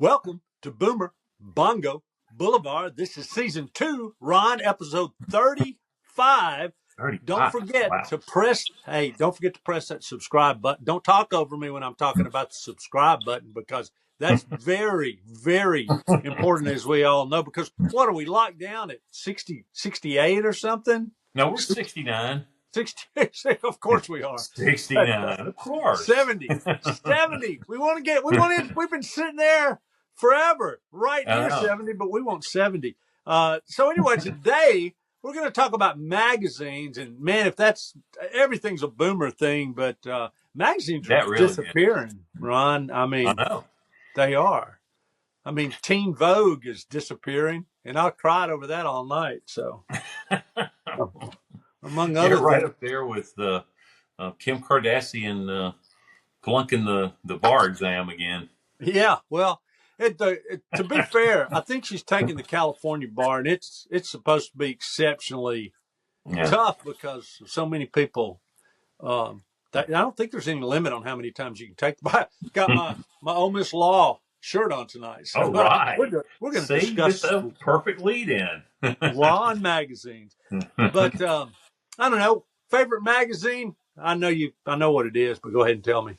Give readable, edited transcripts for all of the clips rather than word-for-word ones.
Welcome to Boomer Bongo Boulevard. This is season 2, Ron, episode 35. Don't 35. forget Wow. to don't forget to press that subscribe button. Don't talk over me when I'm talking about the subscribe button because that's very, very important, as we all know. Because what are we locked down at 60, 68 or something? No, we're 69. 60, of course we are. 69, of course. 70. 70. We've been sitting there forever, right I near know. 70, but we want 70. So anyway, today we're going to talk about magazines. And man, if that's everything's a boomer thing, but magazines are That really is. disappearing, Ron. I I mean, know. they are. I mean, Teen Vogue is disappearing, and I cried over that all night. So, among other You're right things. up there with Kim Kardashian flunking the bar exam again. Yeah, well, to be fair, I think she's taking the California bar, and it's supposed to be exceptionally Yeah. tough because so many people. I don't think there's any limit on how many times you can take the bar. Got my Ole Miss Law shirt on tonight, so All right. we're going to See, discuss it's a perfect lead in. law and magazines. But I don't know, favorite magazine. I know what it is, but go ahead and tell me.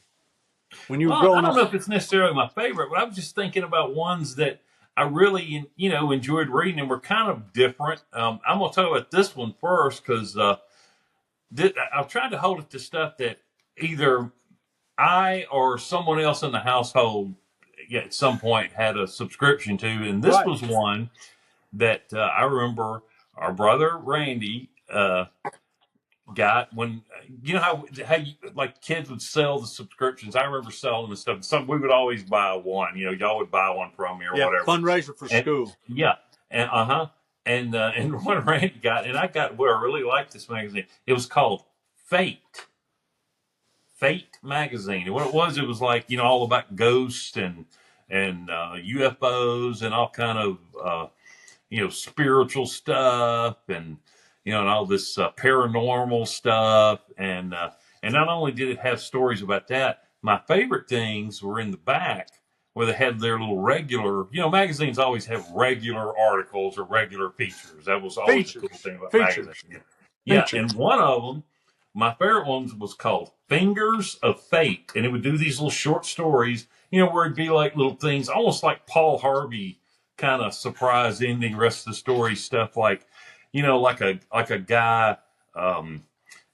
When you were Well, I growing don't up, know if it's necessarily my favorite, but I was just thinking about ones that I really, enjoyed reading and were kind of different. I'm going to talk about this one first because I've tried to hold it to stuff that either I or someone else in the household at some point had a subscription to, and this right? was one that I remember our brother Randy got when how you, like kids would sell the subscriptions. I remember selling the stuff. Some we would always buy one. Y'all would buy one from me or Yeah, whatever. fundraiser for And school. yeah, and and one Randy got, and I got where I really liked this magazine. It was called Fate. Fate magazine. And what it was like, all about ghosts and UFOs and all kind of spiritual stuff and all this paranormal stuff and not only did it have stories about that, my favorite things were in the back where they had their little regular, magazines always have regular articles or regular features. That was always a Features. cool thing about magazines. Features. Yeah, Features. and one of them, my favorite ones was called Fingers of Fate, and it would do these little short stories, where it'd be like little things, almost like Paul Harvey kind of surprise ending, rest of the story stuff, like like a guy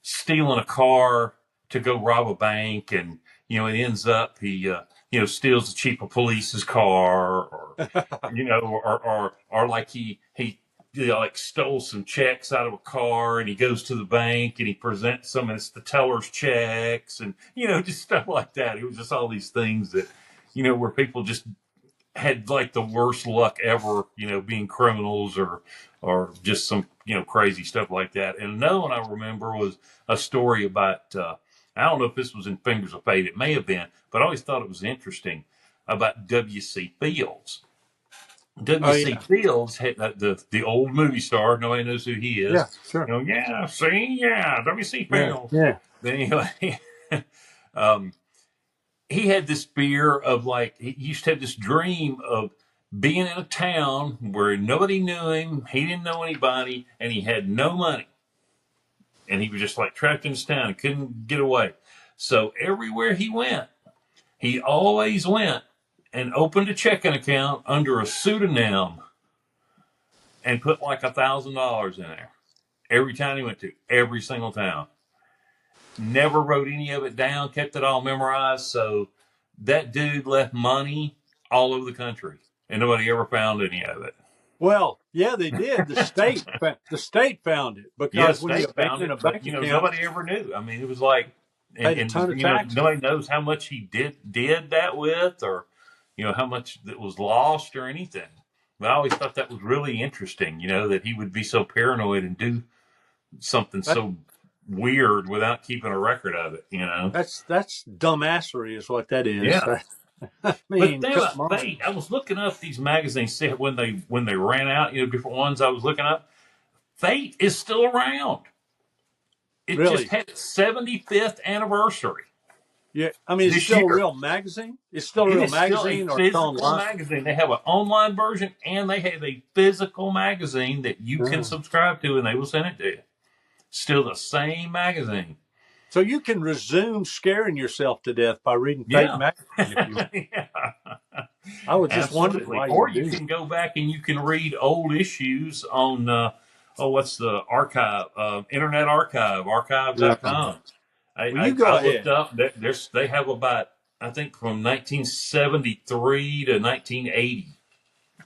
stealing a car to go rob a bank, and it ends up he steals the chief of police's car, or or like he like stole some checks out of a car and he goes to the bank and he presents some and it's the teller's checks and just stuff like that. It was just all these things that where people just had like the worst luck ever, being criminals or just some crazy stuff like that. And another one I remember was a story about I don't know if this was in Fingers of Fate, it may have been, but I always thought it was interesting about W.C. Fields. Oh W.C. yeah. Fields had the old movie star. Nobody knows who he is. Yeah. Sure. W.C. Yeah. Fields. Yeah. But anyway, um, he had this fear of he used to have this dream of being in a town where nobody knew him, he didn't know anybody, and he had no money, and he was just like trapped in this town and couldn't get away. So everywhere he went, he always went and opened a checking account under a pseudonym and put like $1,000 in there every time he went to every single town. Never wrote any of it down, kept it all memorized. So that dude left money all over the country, and nobody ever found any of it. Well, yeah, they did. The state found it Yeah, because when you state found open a it, but bank account, nobody ever knew. I mean, it was like, paid a ton of taxes. nobody knows how much he did that with, or how much that was lost or anything. But I always thought that was really interesting. That he would be so paranoid and do something That, so weird without keeping a record of it. that's dumbassery, is what that is. Yeah. I But mean, then come on. Fate, I was looking up these magazines, see when they ran out, different ones I was looking up. Fate is still around. It Really? just had its 75th anniversary. Yeah, I mean, it's this still a year. real magazine. It's still a It real is still a magazine, or it's physical online. magazine. They have an online version and they have a physical magazine that you can Yeah. subscribe to, and they will send it to you. Still the same magazine. So you can resume scaring yourself to death by reading Fate Yeah. magazine if you want. Yeah. I was just wondering Absolutely. why you Or you do. can go back and you can read old issues on, what's the archive? Internet Archive, Yeah. archive.com. Well, you I go looked ahead. up that they have about, I think from 1973 to 1980.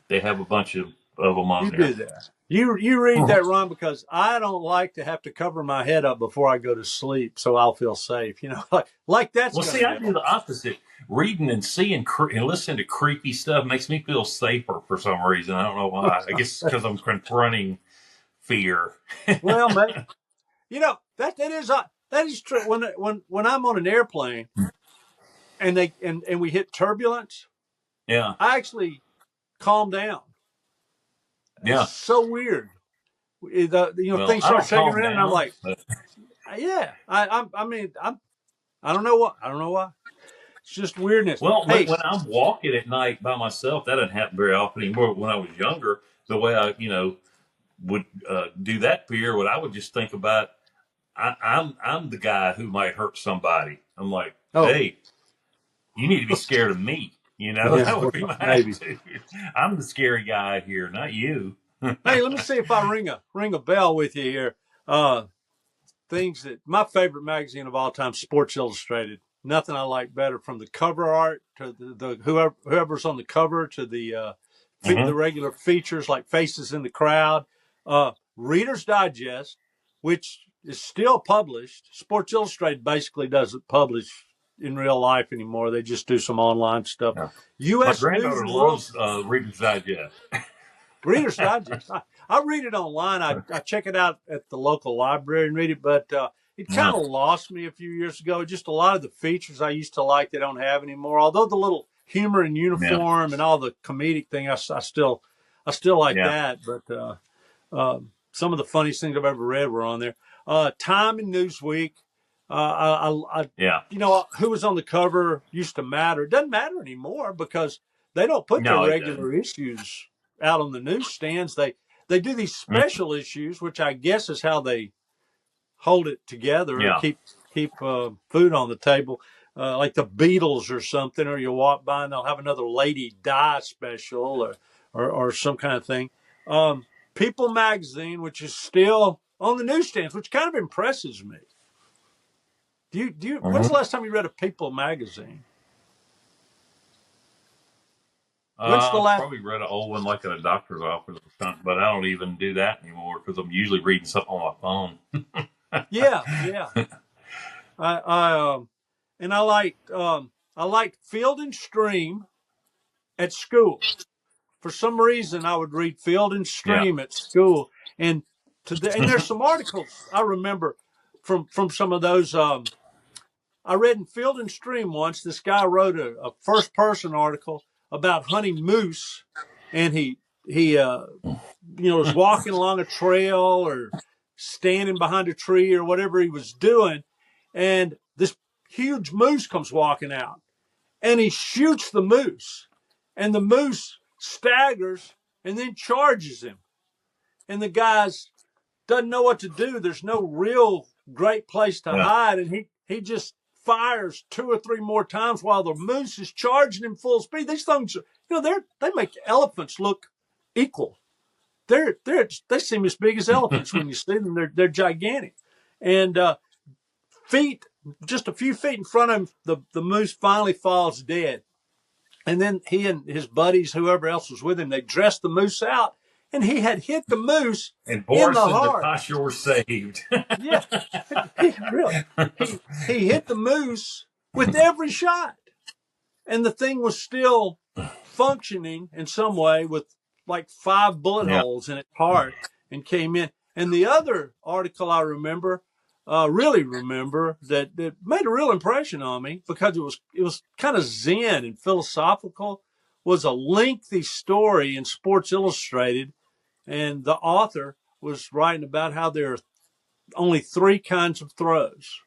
They have a bunch of them on You do there. that. You read that, Ron, because I don't like to have to cover my head up before I go to sleep, so I'll feel safe. You know, like that's Well, going see, to I do help. the opposite. Reading and seeing and listening to creepy stuff makes me feel safer for some reason. I don't know why. I guess because I'm confronting fear. Well, man, you know that is true. When I'm on an airplane and we hit turbulence, Yeah, I actually calm down. It's yeah. so weird. Well, Things I start don't shaking calm around, and I'm down, like, but yeah. I mean, I don't know what. I don't know why. It's just weirdness. well, Hey, when I'm walking at night by myself, that doesn't happen very often anymore. When I was younger, the way I, would do that fear, what I would just think about, I'm the guy who might hurt somebody. I'm like, oh, hey, you need to be scared of me. yeah, That would be well, my maybe. attitude. I'm the scary guy here, not you. Hey, let me see if I ring a bell with you here. Uh, Things that my favorite magazine of all time, Sports Illustrated. Nothing I like better, from the cover art to whoever's on the cover to the Hmm. regular features like Faces in the Crowd. Reader's Digest, which is still published. Sports Illustrated basically doesn't publish in real life anymore. They just do some online stuff. Yeah. My U.S. News granddaughter and World loves Reader's Digest. Reader's Digest. I read it online. I check it out at the local library and read it, but it Yeah, kind of lost me a few years ago. Just a lot of the features I used to like, they don't have anymore. Although the little humor and yeah, uniform and all the comedic thing, I still like yeah, that. But some of the funniest things I've ever read were on there. Time and Newsweek. yeah. Who was on the cover used to matter. It doesn't matter anymore because they don't put their No, it doesn't. regular issues out on the newsstands. They do these Mm. special issues, which I guess is how they hold it together or Yeah, keep food on the table, like the Beatles or something. Or you walk by and they'll have another Lady Di special or some kind of thing. People Magazine, which is still on the newsstands, which kind of impresses me. Do you? When's the hmm. last time you read a People magazine? When's the last? Probably read an old one like at a doctor's office or something, but I don't even do that anymore because I'm usually reading something on my phone. Yeah, yeah. I liked Field and Stream at school. For some reason, I would read Field and Yeah. Stream at school, and and there's some articles I remember from some of those. I read in Field and Stream once. This guy wrote a first person article about hunting moose, and he was walking along a trail or standing behind a tree or whatever he was doing, and this huge moose comes walking out, and he shoots the moose, and the moose staggers and then charges him, and the guy's doesn't know what to do. There's no real great place to Yeah. hide, and he just fires two or three more times while the moose is charging him full speed. These things, they make elephants look equal. They seem as big as elephants when you see them. They're gigantic, and feet just a few feet in front of him, the moose finally falls dead. And then he and his buddies, whoever else was with him, they dressed the moose out, and he had hit the moose And in Boris the and heart. Natasha were saved. Yeah, he really he hit the moose with every shot, and the thing was still functioning in some way with like 5 bullet Yeah. holes in its heart, and came in. And the other article I really remember that made a real impression on me because it was kind of zen and philosophical, was a lengthy story in Sports Illustrated, and the author was writing about how there are only three kinds of throws.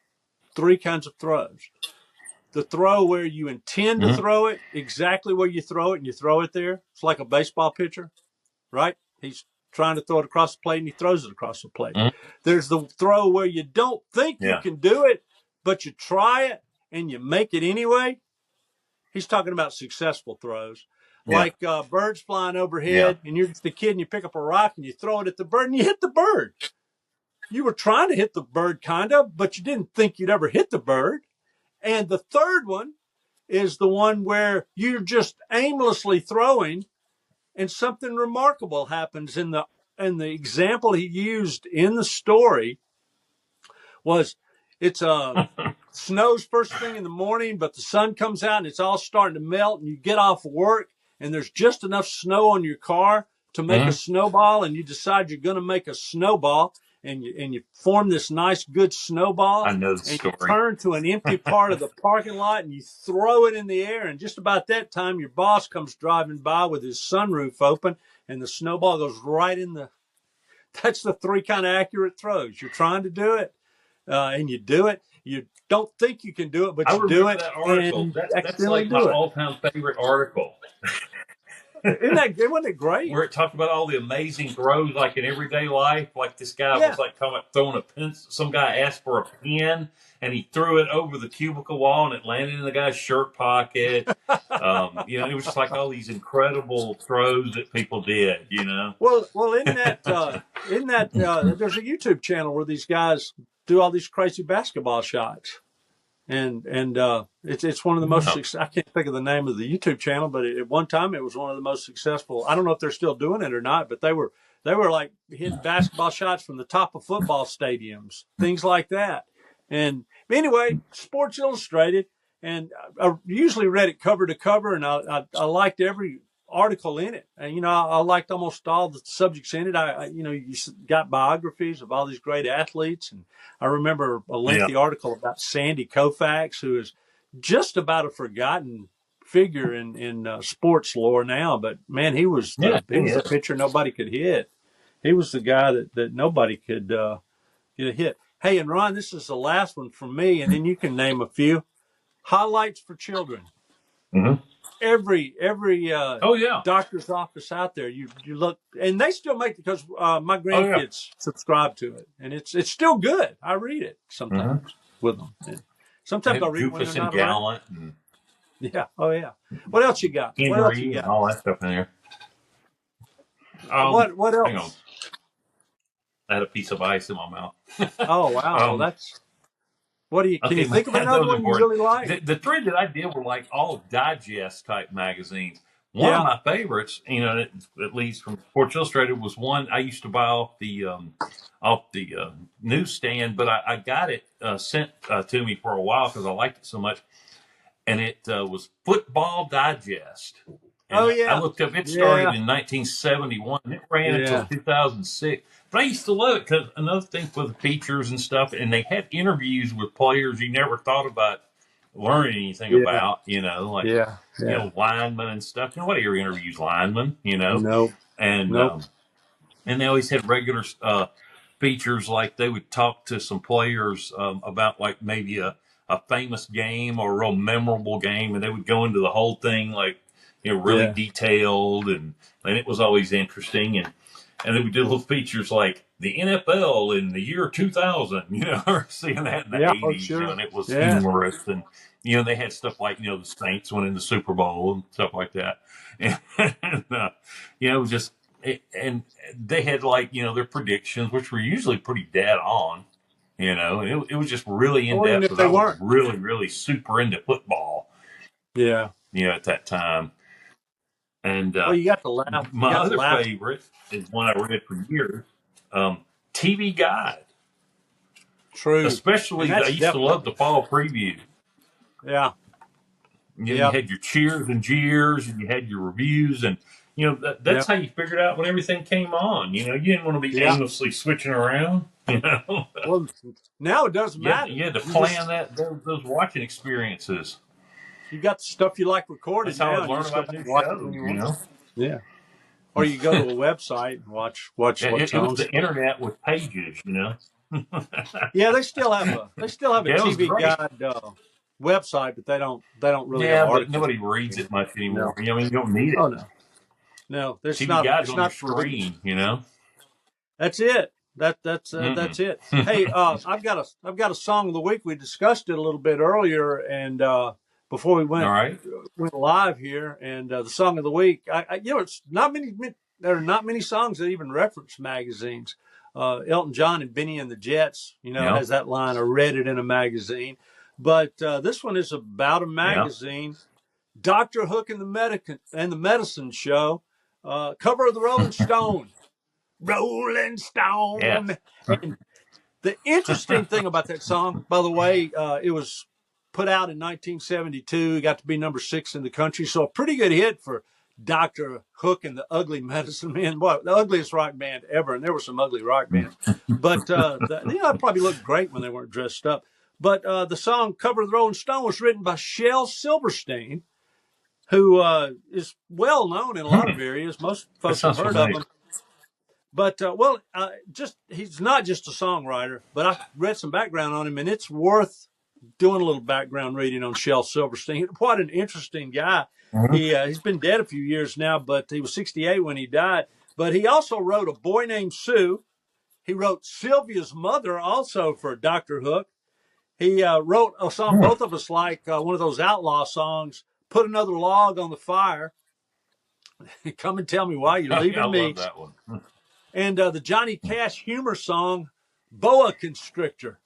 Three kinds of throws. the throw where you intend to throw it exactly where you throw it and you throw it there. It's like a baseball pitcher, right? He's trying to throw it across the plate and he throws it across the plate. Mm-hmm. There's the throw where you don't think you Yeah. can do it, but you try it and you make it anyway. He's talking about successful throws. Yeah. Like birds flying overhead, and you're the kid and you pick up a rock and you throw it at the bird and you hit the bird. You were trying to hit the bird, kind of, but you didn't think you'd ever hit the bird. And the third one is the one where you're just aimlessly throwing and something remarkable happens. In the example he used in the story was it's snows first thing in the morning, but the sun comes out and it's all starting to melt, and you get off work and there's just enough snow on your car to make a snowball, and you decide you're going to make a snowball, and you form this nice good snowball. I know the and story. You turn to an empty part of the parking lot and you throw it in the air, and just about that time your boss comes driving by with his sunroof open and the snowball goes right in the. That's the three kind of accurate throws. You're trying to do it, and you do it. You don't think you can do it, but you do it. That article. And that's like my all-time favorite article. Wasn't it great? Where it talked about all the amazing throws, like in everyday life. Like this guy was like talking about throwing a pencil. Some guy asked for a pen, and he threw it over the cubicle wall, and it landed in the guy's shirt pocket. It was just like all these incredible throws that people did. Well, in that, there's a YouTube channel where these guys do all these crazy basketball shots. And it's one of the most. I can't think of the name of the YouTube channel, but at one time it was one of the most successful. I don't know if they're still doing it or not, but they were like hitting basketball shots from the top of football stadiums, things like that. And anyway, Sports Illustrated, and I usually read it cover to cover, and I liked every article in it. And I liked almost all the subjects in it. You got biographies of all these great athletes, and I remember a lengthy article about Sandy Koufax, who is just about a forgotten figure in sports lore now. But man, he was the pitcher nobody could hit. He was the guy that nobody could hit. Hey, and Ron, this is the last one from me, and then you can name a few highlights for children. Mm-hmm. Every doctor's office out there, you look, and they still make it because my grandkids subscribe to it, and it's still good. I read it sometimes with them. And sometimes I read when they're not Gallant around. Yeah. Oh yeah. What else you got? What else you got? All that stuff in there. What else? Hang on. I had a piece of ice in my mouth. Oh wow, that's. What do you? Can you think of another one you really like? The three that I did were like all digest type magazines. One of my favorites, at least from Sports Illustrated, was one I used to buy off the newsstand, but I got it sent to me for a while because I liked it so much, and it was Football Digest. And I looked up. It started in 1971. And it ran until 2006. But I used to love it because another thing with the features and stuff, and they had interviews with players you never thought about learning anything about. Linemen and stuff. Nobody ever interviews linemen. No. And and they always had regular features, like they would talk to some players about like maybe a famous game or a real memorable game, and they would go into the whole thing like. Really detailed, and it was always interesting. And then we did little features like the NFL in the year 2000, seeing that in the 80s, and it was humorous. And, they had stuff like, the Saints winning the Super Bowl and stuff like that. And, it was just, and they had like, their predictions, which were usually pretty dead on, and it was just really in depth. Because I was really, really super into football. Yeah. At that time. And you got to laugh. My other favorite is one I read for years, TV Guide. True. Especially, I used to love the fall preview. Yeah. You had your cheers and jeers, and you had your reviews, and that's how you figured out when everything came on. You didn't want to be aimlessly switching around. Well, now it doesn't matter. You had to plan those watching experiences. You got the stuff you like recorded. That's how I learn about new shows, Yeah. Or you go to a website and watch what's on. It was the internet with pages, Yeah, they still have a TV Guide website, but they don't really have Yeah, but articles. nobody reads it much anymore. No. You know, I mean, you don't need it. Oh no. No, there's TV not. Guide's It's on your not for reading. screen. You know. That's it. Mm-mm. That's it. Hey, I've got a song of the week. We discussed it a little bit earlier, and before we All right. went live here, and the song of the week. It's not many. There are not many songs that even reference magazines. Elton John and Benny and the Jets, Yeah. has that line. I read it in a magazine, but this one is about a Yeah. magazine. Dr. Hook and the Medicine Show, cover of the Rolling Stone. Rolling Stone. Yeah. And the interesting thing about that song, by the way, it was put out in 1972. It got to be number 6 in the country. So a pretty good hit for Dr. Hook and the Ugly Medicine Men. Boy, the ugliest rock band ever. And there were some ugly rock bands. But, it probably looked great when they weren't dressed up. But the song Cover of the Rolling Stone was written by Shel Silverstein, who is well known in a lot of areas. Most That folks have sounds heard familiar. of him. But he's not just a songwriter. But I read some background on him, and it's worth doing a little background reading on Shel Silverstein. What an interesting guy! Mhm. He's been dead a few years now, but he was 68 when he died. But he also wrote A Boy Named Sue. He wrote Sylvia's Mother, also for Dr. Hook. He wrote a song both of us like, one of those outlaw songs, Put Another Log on the Fire. Come and tell me why you're I leaving me. love that one. And the Johnny Cash humor song, Boa Constrictor.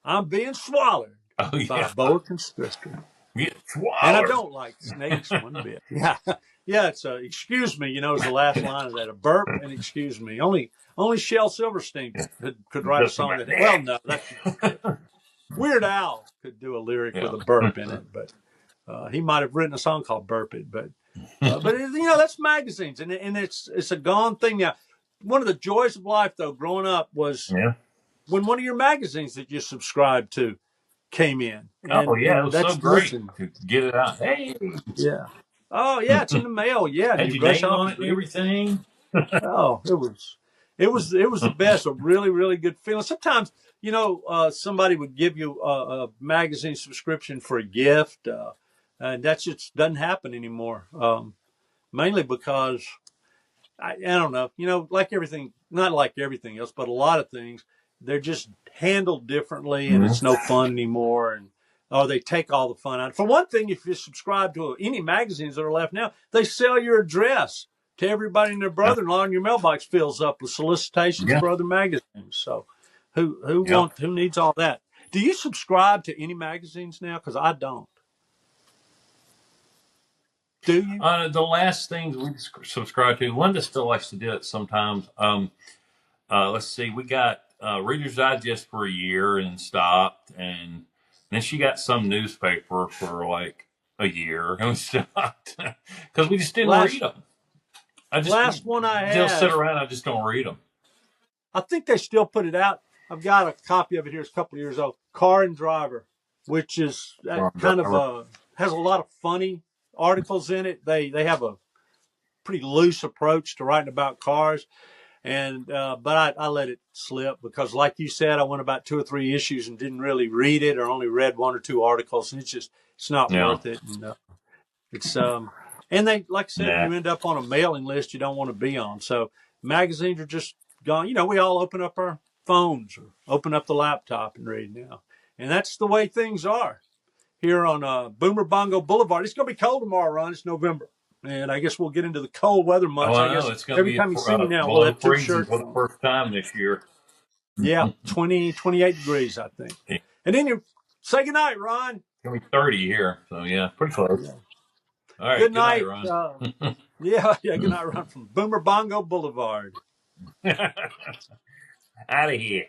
I'm being swallowed Oh by yeah. a boa constrictor. Get And I swallowed. don't like snakes one bit. Yeah. Yeah, it's excuse me, is the last line of that. A burp and excuse me. Only Shel Silverstein could write a Just song about that. Well, no, that's Weird Al could do a lyric Yeah. with a burp in it, but he might have written a song called "Burp It." But that's magazines, and it's a gone thing now. One of the joys of life, though, growing up, was Yeah. when one of your magazines that you subscribed to came in. Oh yeah, it And was that's so great listen. to get it out. Hey, Yeah. Oh yeah, it's in the mail. Yeah, and had you your rush name off on and it and read it. everything. Oh, it was the best. A really, really good feeling. Sometimes, somebody would give you a magazine subscription for a gift, and that just doesn't happen anymore. Mainly because I don't know, like everything, not like everything else, but a lot of things, they're just handled differently, and it's no fun anymore. And they take all the fun out. For one thing, if you subscribe to any magazines that are left now, they sell your address to everybody and their brother-in-law, and your mailbox fills up with solicitations Yeah. for other magazines. So, who Yeah. who needs all that? Do you subscribe to any magazines now? Because I don't. Do you? The last thing we subscribe to, Linda still likes to do it sometimes. Let's see, we got Reader's Digest for a year and stopped, and then she got some newspaper for like a year and we stopped because we just didn't read them. Last one I They'll had, sit around. I just don't read them. I think they still put it out. I've got a copy of it here. It's a couple of years old. Car and Driver, which is kind of has a lot of funny articles in it. They have a pretty loose approach to writing about cars, and but I let it slip because, like you said, I went about 2 or 3 issues and didn't really read it, or only read 1 or 2 articles, and it's not worth it. And it's and they, like I said, you end up on a mailing list you don't want to be on. So magazines are just gone. We all open up our phones or open up the laptop and read now, and that's the way things are here on Boomer Bongo Boulevard. It's going to be cold tomorrow, Ron. It's November, and I guess we'll get into the cold weather months. I guess it's going to be time you see me now, we'll have 2 shirts for the first time this year. Yeah, 28 degrees, I think. Yeah. And then you say goodnight, Ron. It's going to be 30 here, so yeah, pretty close. Yeah. All right, good night, Ron. Yeah, good night, Ron, from Boomer Bongo Boulevard. Out of here.